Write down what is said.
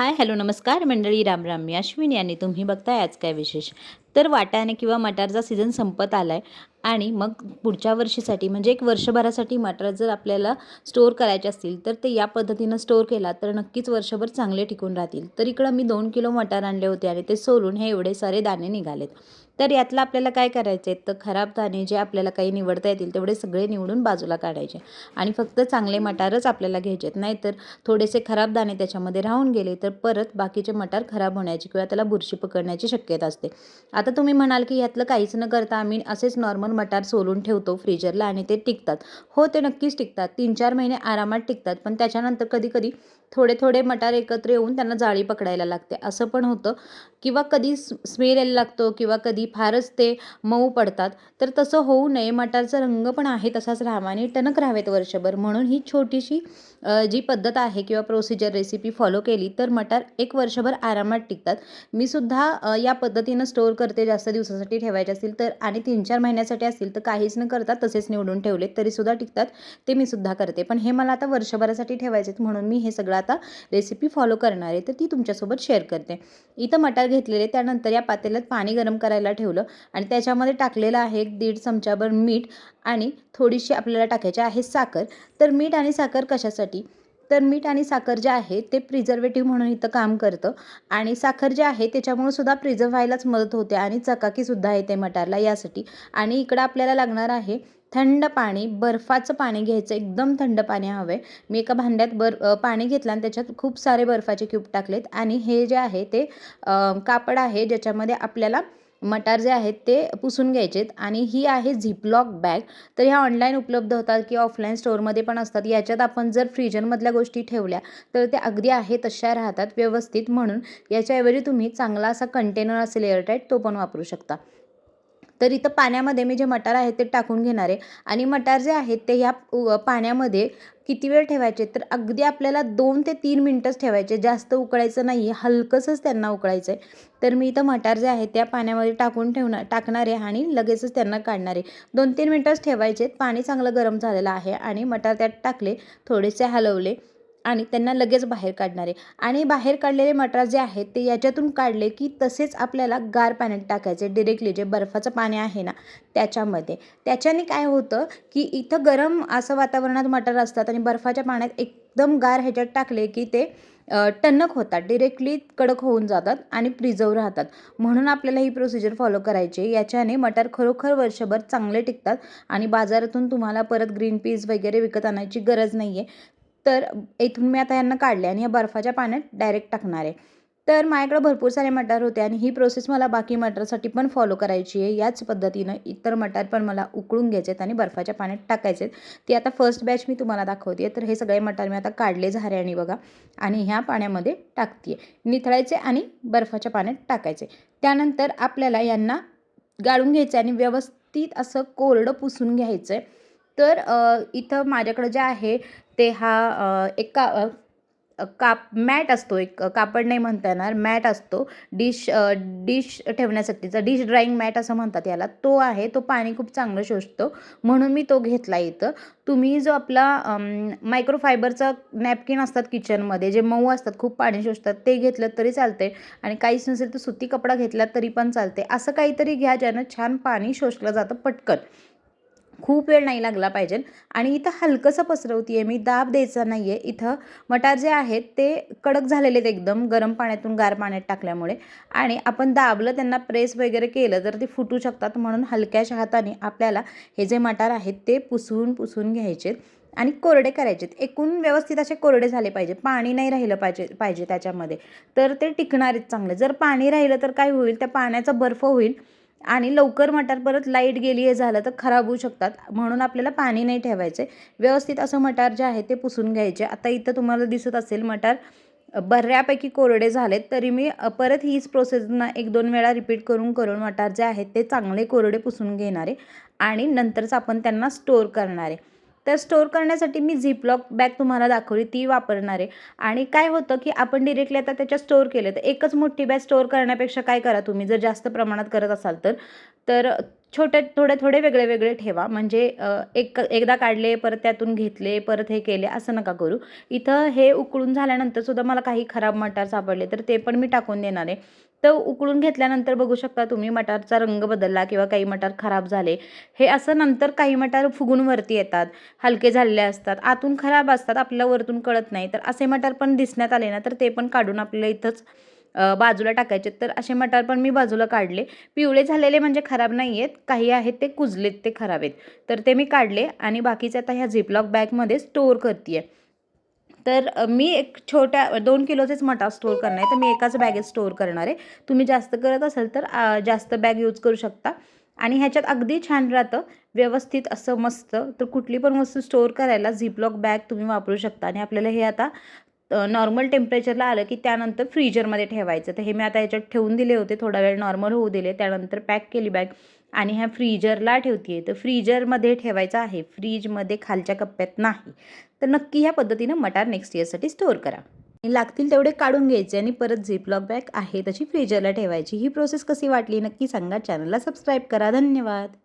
Hi hello नमस्कार मंडळी, राम राम. मी अश्विनी आणि तुम्ही बघताय आज काय विशेष. तर वाटाणे किंवा मटारचा सीझन संपत आला आहे आणि मग पुढच्या वर्षीसाठी म्हणजे एक वर्षभरासाठी मटार जर आपल्याला स्टोअर करायचे असतील तर ते या पद्धतीनं स्टोअर केला तर नक्कीच वर्षभर चांगले टिकून राहतील. तर इकडं मी 2 किलो मटार आणले होते आणि ते सोलून हे एवढे सारे दाणे निघालेत. तर यातलं आपल्याला काय करायचं आहे, तर खराब दाणे जे आपल्याला काही निवडता येतील तेवढे सगळे निवडून बाजूला काढायचे आणि फक्त चांगले मटारच आपल्याला घ्यायचे आहेत. नाहीतर थोडेसे खराब दाणे त्याच्यामध्ये राहून गेले तर परत बाकीचे मटार खराब होण्याची किंवा त्याला बुरशी पकडण्याची शक्यता असते. आता तुम्ही म्हणाल की यातलं काहीच न करता आम्ही असेच नॉर्मल मटार सोलून ठेवतो फ्रीजरला आणि ते टिकतात. हो, ते नक्कीच टिकतात. 3-4 महिने आरामात टिकतात. पण त्याच्यानंतर कधी-कधी थोडे-थोडे मटार एकत्र येऊन त्यांना जाळी पकडायला लागते, असं पण होतं. किंवा कधी स्मेल यायला लागतो किंवा कधी फारच ते मऊ पडतात. तर तसं होऊ नये, मटारचा रंग पण आहे तसाच राहावा आणि टणक राहावेत वर्षभर, म्हणून ही छोटीशी जी पद्धत आहे किंवा प्रोसिजर रेसिपी फॉलो केली तर मटार एक वर्षभर आरामात टिकतात. मी सुद्धा या पद्धतीनं स्टोअर करते. जास्त दिवसासाठी ठेवायचे असतील तर आणि 3-4 महिन्यासाठी असतील तर काहीच न करता तसेच निवडून ठेवले तरीसुद्धा टिकतात. ते मी सुद्धा करते. पण हे मला आता वर्षभरासाठी ठेवायचे आहेत म्हणून मी हे सगळं आता रेसिपी फॉलो करणार आहे, तर ती तुमच्यासोबत शेअर करते. इथं मटार घेतलेले, त्यानंतर या पातेल्यात पाणी गरम करायला ठेवलं आणि त्याच्यामध्ये टाकलेलं आहे 1.5 चमचाभर मीठ आणि थोडीशी आपल्याला टाकायची आहे साखर. तर मीठ आणि साखर कशासाठी? तर मीठ आणि साखर जे आहे ते प्रिझर्वेटिव्ह म्हणून इथं काम करतं आणि साखर जे आहे त्याच्यामुळे सुद्धा प्रिझर्व व्हायलाच मदत होते आणि चकाकीसुद्धा येते मटारला यासाठी. आणि इकडं आपल्याला लागणार आहे थंड पाणी, बर्फाचं पाणी घ्यायचं, एकदम थंड पाणी हवं आहे. मी एका भांड्यात पाणी घेतलं आणि त्याच्यात खूप सारे बर्फाचे क्यूब टाकलेत आणि हे जे आहे ते कापड आहे ज्याच्यामध्ये आपल्याला मटार जे आहेत ते पुसून घ्यायचेत आणि ही आहे झिपलॉक बॅग. तर ह्या ऑनलाईन उपलब्ध होतात किंवा ऑफलाईन स्टोअरमध्ये पण असतात. याच्यात आपण जर फ्रीजरमधल्या गोष्टी ठेवल्या तर त्या अगदी आहे तशा राहतात व्यवस्थित, म्हणून याच्याऐवजी तुम्ही चांगला असा कंटेनर असेल एअरटाईट तो पण वापरू शकता. तर इथं पाण्यामध्ये मी जे मटार आहे ते टाकून घेणार आहे आणि मटार जे आहेत ते ह्या पाण्यामध्ये किती वेळ ठेवायचे, तर अगदी आपल्याला 2 ते 3 मिनटंच ठेवायचे, जास्त उकळायचं नाही आहे, हलकंसंच त्यांना उकळायचं आहे. तर मी इथं मटार जे आहे त्या पाण्यामध्ये टाकणार आहे आणि लगेचच त्यांना काढणार आहे. 2-3 मिनटंच ठेवायचे. पाणी चांगलं गरम झालेलं आहे आणि मटार त्यात टाकले, थोडेसे हलवले आणि त्यांना लगेच बाहेर काढणार आहे. आणि बाहेर काढलेले मटार जे आहेत ते याच्यातून काढले की तसेच आपल्याला गार पाण्यात टाकायचे, डिरेक्टली जे बर्फाचं पाणी आहे ना त्याच्यामध्ये. त्याच्याने काय होतं की इथं गरम असं वातावरणात मटार असतात आणि बर्फाच्या पाण्यात एकदम गार ह्याच्यात टाकले की ते टणक होतात, डिरेक्टली कडक होऊन जातात आणि प्रिझर्व राहतात. म्हणून आपल्याला ही प्रोसिजर फॉलो करायची. याच्याने मटार खरोखर वर्षभर चांगले टिकतात आणि बाजारातून तुम्हाला परत ग्रीन पीस वगैरे विकत आणायची गरज नाही आहे. तर इथून मी आता यांना काढले आणि या बर्फाच्या पाण्यात डायरेक्ट टाकणार आहे. तर माझ्याकडे भरपूर सारे मटार होते आणि ही प्रोसेस मला बाकी मटारसाठी पण फॉलो करायची आहे. याच पद्धतीनं इतर मटार पण मला उकळून घ्यायचे आहेत आणि बर्फाच्या पाण्यात टाकायचे आहेत. ती आता फर्स्ट बॅच मी तुम्हाला दाखवते. तर हे सगळे मटार मी आता काढले झाऱ्याने बघा आणि ह्या पाण्यामध्ये टाकते आहे. निथळायचे आणि बर्फाच्या पाण्यात टाकायचे. त्यानंतर आपल्याला यांना गाळून घ्यायचं आणि व्यवस्थित असं कोरडं पुसून घ्यायचं आहे. तर इथं माझ्याकडे जे आहे ते हा एक मॅट असतो, एक कापड नाही म्हणता येणार, मॅट असतो डिश ठेवण्यासाठीचा, डिश ड्राईंग मॅट असं म्हणतात याला, तो आहे. तो पाणी खूप चांगलं शोषतो म्हणून मी तो घेतला इथं. तुम्ही जो आपला मायक्रोफायबरचा नॅपकिन असतात किचनमध्ये जे मऊ असतात, खूप पाणी शोषतात, ते घेतलं तरी चालते आणि काहीच नसेल तर सुती कपडा घेतला तरी पण चालते. असं काहीतरी घ्या ज्यानं छान पाणी शोषलं जातं पटकन, खूप वेळ नाही लागला पाहिजे. आणि इथं हलकंसं पसरवते आहे मी, दाब द्यायचा नाही आहे. इथं मटार जे आहेत ते कडक झालेले आहेत एकदम गरम पाण्यातून गार पाण्यात टाकल्यामुळे आणि आपण दाबलं, त्यांना प्रेस वगैरे केलं तर ते फुटू शकतात. म्हणून हलक्याशा हाताने आपल्याला हे जे मटार आहेत ते पुसून घ्यायचे आणि कोरडे करायचे. एकूण व्यवस्थित असे कोरडे झाले पाहिजे, पाणी नाही राहिलं पाहिजे त्याच्यामध्ये, तर ते टिकणार आहेत चांगले. जर पाणी राहिलं तर काय होईल, त्या पाण्याचा बर्फ होईल आणि लवकर मटार परत लाईट गेली हे झालं तर खराब होऊ शकतात. म्हणून आपल्याला पाणी नाही ठेवायचे. व्यवस्थित असं मटार जे आहे ते पुसून घ्यायचे. आता इथं तुम्हाला दिसत असेल मटार बऱ्यापैकी कोरडे झालेत, तरी मी परत हीच प्रोसेस 1-2 वेळा रिपीट करून मटार जे आहेत ते चांगले कोरडे पुसून घेणार आहे आणि नंतरच आपण त्यांना स्टोअर करणार आहे. तर स्टोअर करण्यासाठी मी झिपलॉक बॅग तुम्हाला दाखवली ती वापरणार आहे. आणि काय होतं की आपण डिरेक्टली आता त्याच्यात स्टोअर केलं तर एकच मोठी बॅग स्टोअर करण्यापेक्षा काय करा, तुम्ही जर जास्त प्रमाणात करत असाल तर थोडे थोडे वेगळे वेगळे ठेवा. म्हणजे एकदा काढले, परत त्यातून घेतले, परत हे केले, असं नका करू. इथं हे उकळून झाल्यानंतर सुद्धा मला काही खराब मटार सापडले तर ते पण मी टाकून देणार आहे. तर उकळून घेतल्यानंतर बघू शकता तुम्ही मटारचा रंग बदलला किंवा काही मटार खराब झाले. हे असं नंतर काही मटार फुगून वरती येतात, हलके झालेले असतात, आतून खराब असतात, आपल्याला वरतून कळत नाही. तर असे मटार पण दिसण्यात आले ना, तर ते पण काढून आपल्याला इथंच बाजूला टाकायचे. तर असे मटार पण मी बाजूला काढले. पिवळे झालेले म्हणजे खराब नाही आहेत, काही आहेत ते कुजलेत, ते खराब आहेत. तर ते मी काढले आणि बाकीचे आता ह्या झिपलॉक बॅगमध्ये स्टोअर करते आहे. तर मी एक छोट्या 2 किलोचेच मटार स्टोअर करणार आहे, तर मी एकाच बॅगेत स्टोअर करणार आहे. तुम्ही जास्त करत असाल तर जास्त बॅग यूज करू शकता आणि ह्याच्यात अगदी छान राहतं, व्यवस्थित असं मस्त. तर कुठली पण वस्तू स्टोअर करायला झिपलॉक बॅग तुम्ही वापरू शकता आणि आपल्याला हे आता नॉर्मल टेम्परेचरला आलं की त्यानंतर फ्रीजरमध्ये ठेवायचं. तर हे मी आता याच्यात ठेवून दिले होते, थोडा वेळ नॉर्मल होऊ दिले, त्यानंतर पॅक केली बॅग आणि ह्या फ्रीजरला ठेवते आहे. तर फ्रीजरमध्ये ठेवायचं आहे, फ्रीजमध्ये खालच्या कप्प्यात नाही. तर नक्की ह्या पद्धतीनं मटार नेक्स्ट इयरसाठी स्टोअर करा. लागतील तेवढे काढून घ्यायचे आणि परत झिपलॉक बॅग आहे तशी फ्रीजरला ठेवायची. ही प्रोसेस कशी वाटली नक्की सांगा. चॅनलला सबस्क्राईब करा. धन्यवाद.